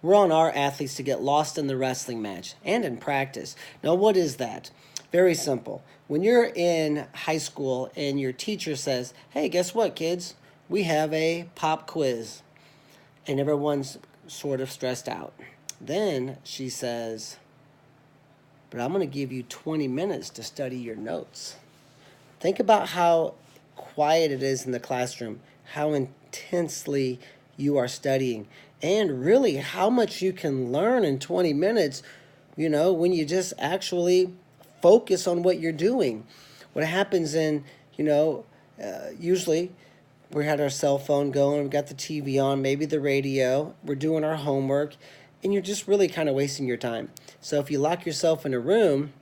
We're on our athletes to get lost in the wrestling match and in practice. Now, what is that? Very simple. When you're in high school and your teacher says, hey, guess what, kids? We have a pop quiz. And everyone's sort of stressed out. Then she says, but I'm going to give you 20 minutes to study your notes. Think about how quiet it is in the classroom, how intensely you are studying, and really how much you can learn in 20 minutes, when you just actually focus on what you're doing. What happens usually we had our cell phone going, we got the TV on, maybe the radio, we're doing our homework, and you're just really kind of wasting your time. So if you lock yourself in a room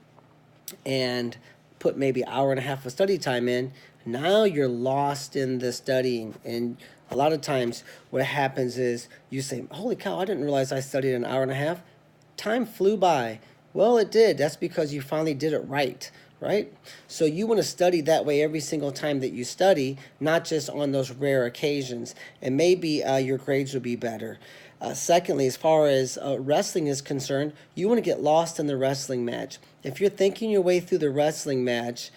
and put maybe an hour and a half of study time in, now you're lost in the studying. And a lot of times what happens is you say, holy cow, I didn't realize I studied an hour and a half. Time flew by. Well, it did. That's because you finally did it right? So you want to study that way every single time that you study, not just on those rare occasions. And maybe your grades will be better. Secondly, as far as wrestling is concerned, you want to get lost in the wrestling match. If you're thinking your way through the wrestling match,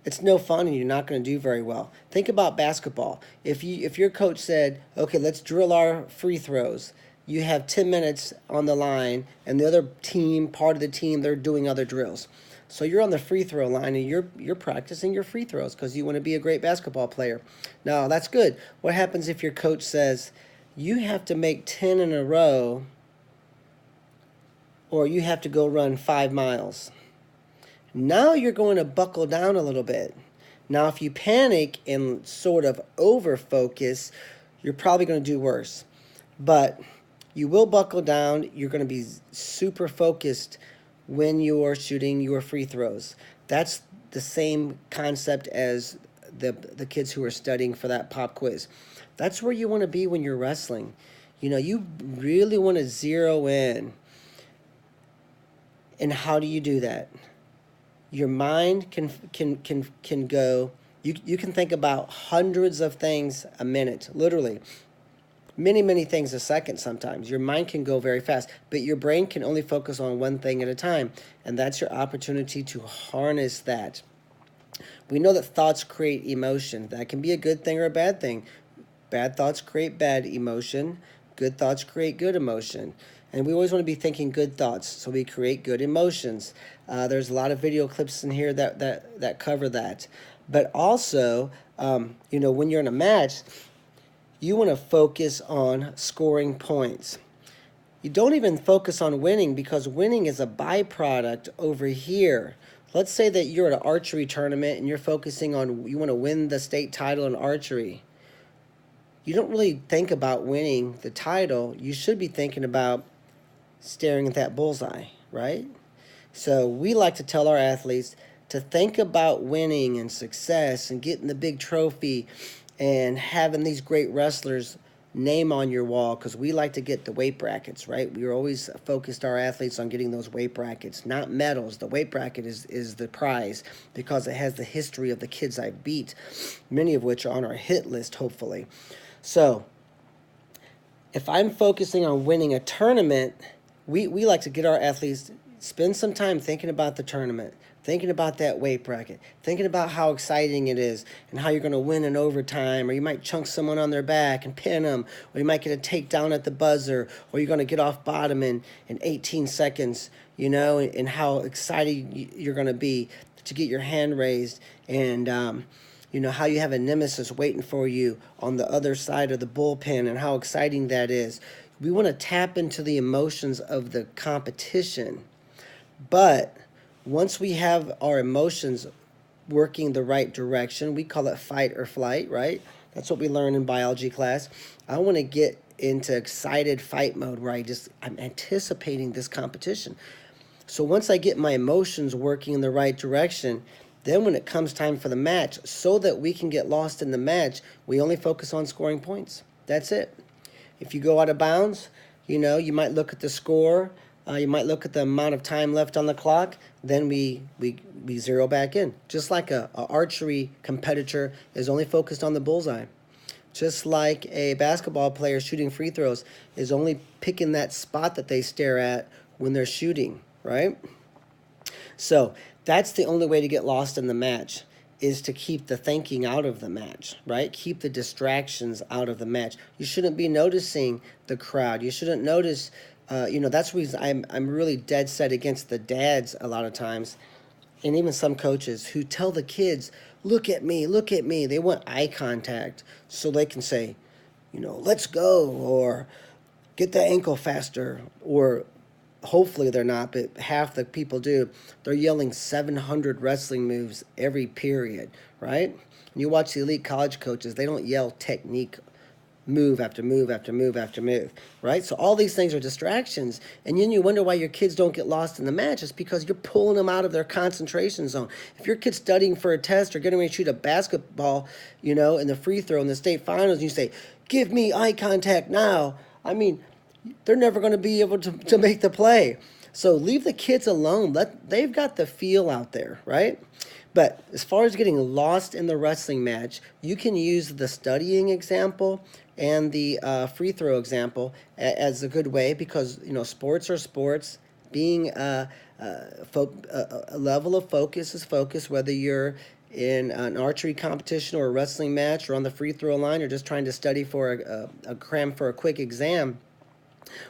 it's no fun and you're not going to do very well. Think about basketball. If your coach said, okay, let's drill our free throws, you have 10 minutes on the line, and the other team, part of the team, they're doing other drills. So you're on the free throw line and you're practicing your free throws because you want to be a great basketball player. Now, that's good. What happens if your coach says, you have to make 10 in a row, or you have to go run 5 miles? Now you're going to buckle down a little bit. Now, if you panic and sort of over-focus, you're probably going to do worse. But you will buckle down. You're going to be super focused when you're shooting your free throws. That's the same concept as the kids who are studying for that pop quiz. That's where you want to be when you're wrestling. You really want to zero in. And how do you do that? Your mind can go. You can think about hundreds of things a minute, literally. Many things a second sometimes. Your mind can go very fast, but your brain can only focus on one thing at a time, and that's your opportunity to harness that. We know that thoughts create emotion. That can be a good thing or a bad thing. Bad thoughts create bad emotion. Good thoughts create good emotion. And we always want to be thinking good thoughts, so we create good emotions. There's a lot of video clips in here that cover that. But also, when you're in a match, you want to focus on scoring points. You don't even focus on winning, because winning is a byproduct over here. Let's say that you're at an archery tournament and you're focusing on, you want to win the state title in archery. You don't really think about winning the title. You should be thinking about staring at that bullseye, right? So we like to tell our athletes to think about winning and success and getting the big trophy and having these great wrestlers' name on your wall, because we like to get the weight brackets, right? We are always focused our athletes on getting those weight brackets, not medals. The weight bracket is the prize, because it has the history of the kids I beat, many of which are on our hit list, hopefully. So if I'm focusing on winning a tournament, we like to get our athletes, spend some time thinking about the tournament, thinking about that weight bracket, thinking about how exciting it is and how you're going to win in overtime, or you might chunk someone on their back and pin them, or you might get a takedown at the buzzer, or you're going to get off bottom in 18 seconds, and how excited you're going to be to get your hand raised, and how you have a nemesis waiting for you on the other side of the bullpen and how exciting that is. We want to tap into the emotions of the competition. But once we have our emotions working the right direction, we call it fight or flight, right? That's what we learn in biology class. I want to get into excited fight mode where I'm anticipating this competition. So once I get my emotions working in the right direction, then when it comes time for the match, so that we can get lost in the match, we only focus on scoring points. That's it. If you go out of bounds, you might look at the score, you might look at the amount of time left on the clock, then we zero back in. Just like a archery competitor is only focused on the bullseye. Just like a basketball player shooting free throws is only picking that spot that they stare at when they're shooting, right? So that's the only way to get lost in the match, is to keep the thinking out of the match, right? Keep the distractions out of the match. You shouldn't be noticing the crowd. You shouldn't notice, that's the reason I'm really dead set against the dads a lot of times, and even some coaches who tell the kids, look at me, look at me. They want eye contact so they can say, let's go, or get the ankle faster, or hopefully they're not, but half the people do. They're yelling 700 wrestling moves every period, right? And you watch the elite college coaches, they don't yell technique move after move after move after move, right? So all these things are distractions, and then you wonder why your kids don't get lost in the match. It's because you're pulling them out of their concentration zone. If your kid's studying for a test or getting ready to shoot a basketball, in the free throw in the state finals, and you say, give me eye contact now, they're never going to be able to make the play. So leave the kids alone. They've got the feel out there, right? But as far as getting lost in the wrestling match, you can use the studying example and the free throw example as a good way, because sports are sports. Being a level of focus is focus, whether you're in an archery competition or a wrestling match, or on the free throw line, or just trying to study for a cram for a quick exam.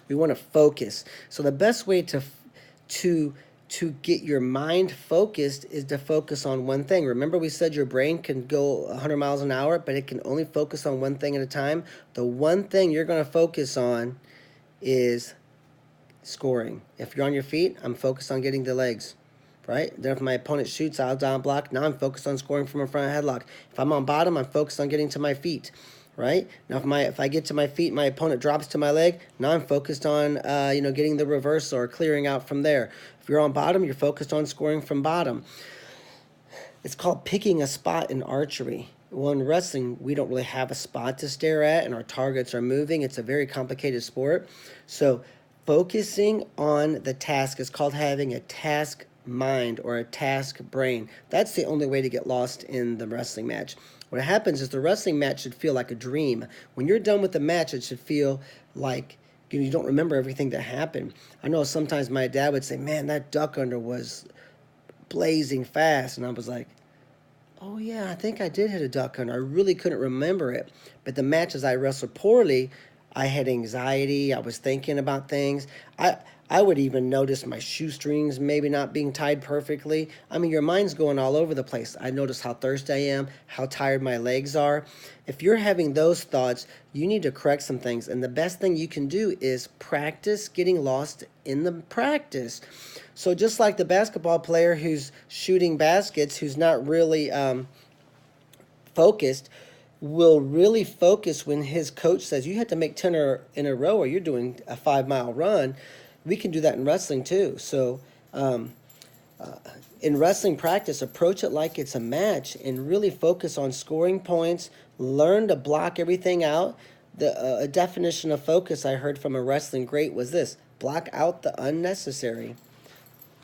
We want to focus. So the best way to get your mind focused is to focus on one thing. Remember, we said your brain can go 100 miles an hour, but it can only focus on one thing at a time. The one thing you're going to focus on is scoring. If you're on your feet, I'm focused on getting the legs, right? Then if my opponent shoots, I'll down block. Now I'm focused on scoring from a front headlock. If I'm on bottom, I'm focused on getting to my feet. Right now, if I get to my feet, my opponent drops to my leg. Now I'm focused on getting the reversal or clearing out from there. If you're on bottom, you're focused on scoring from bottom. It's called picking a spot in archery. Well, in wrestling, we don't really have a spot to stare at, and our targets are moving. It's a very complicated sport. So focusing on the task is called having a task mind or a task brain. That's the only way to get lost in the wrestling match. What happens is the wrestling match should feel like a dream. When you're done with the match, it should feel like you don't remember everything that happened. I know sometimes my dad would say, man, that duck under was blazing fast. And I was like, oh yeah, I think I did hit a duck under. I really couldn't remember it. But the matches I wrestled poorly, I had anxiety. I was thinking about things. I would even notice my shoestrings maybe not being tied perfectly. Your mind's going all over the place. I notice how thirsty I am, how tired my legs are. If you're having those thoughts, you need to correct some things. And the best thing you can do is practice getting lost in the practice. So just like the basketball player who's shooting baskets, who's not really focused, will really focus when his coach says, you have to make 10 in a row or you're doing a 5-mile run. We can do that in wrestling too. So in wrestling practice, approach it like it's a match and really focus on scoring points. Learn to block everything out. A definition of focus I heard from a wrestling great was this: block out the unnecessary.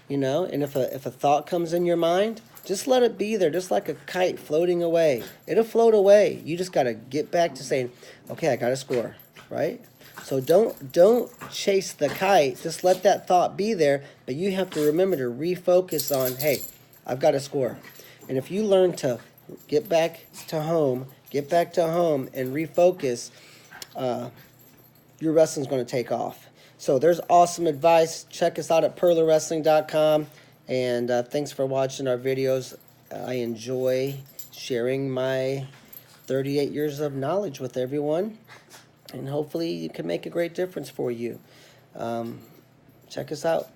And if a thought comes in your mind, just let it be there, just like a kite floating away. It'll float away. You just got to get back to saying, okay, I got to score, right? So don't chase the kite. Just let that thought be there, but you have to remember to refocus on, hey, I've got to score. And if you learn to get back to home, and refocus, your wrestling's going to take off. So there's awesome advice. Check us out at purlerwrestling.com. And thanks for watching our videos. I enjoy sharing my 38 years of knowledge with everyone. And hopefully you can make a great difference for you. Check us out.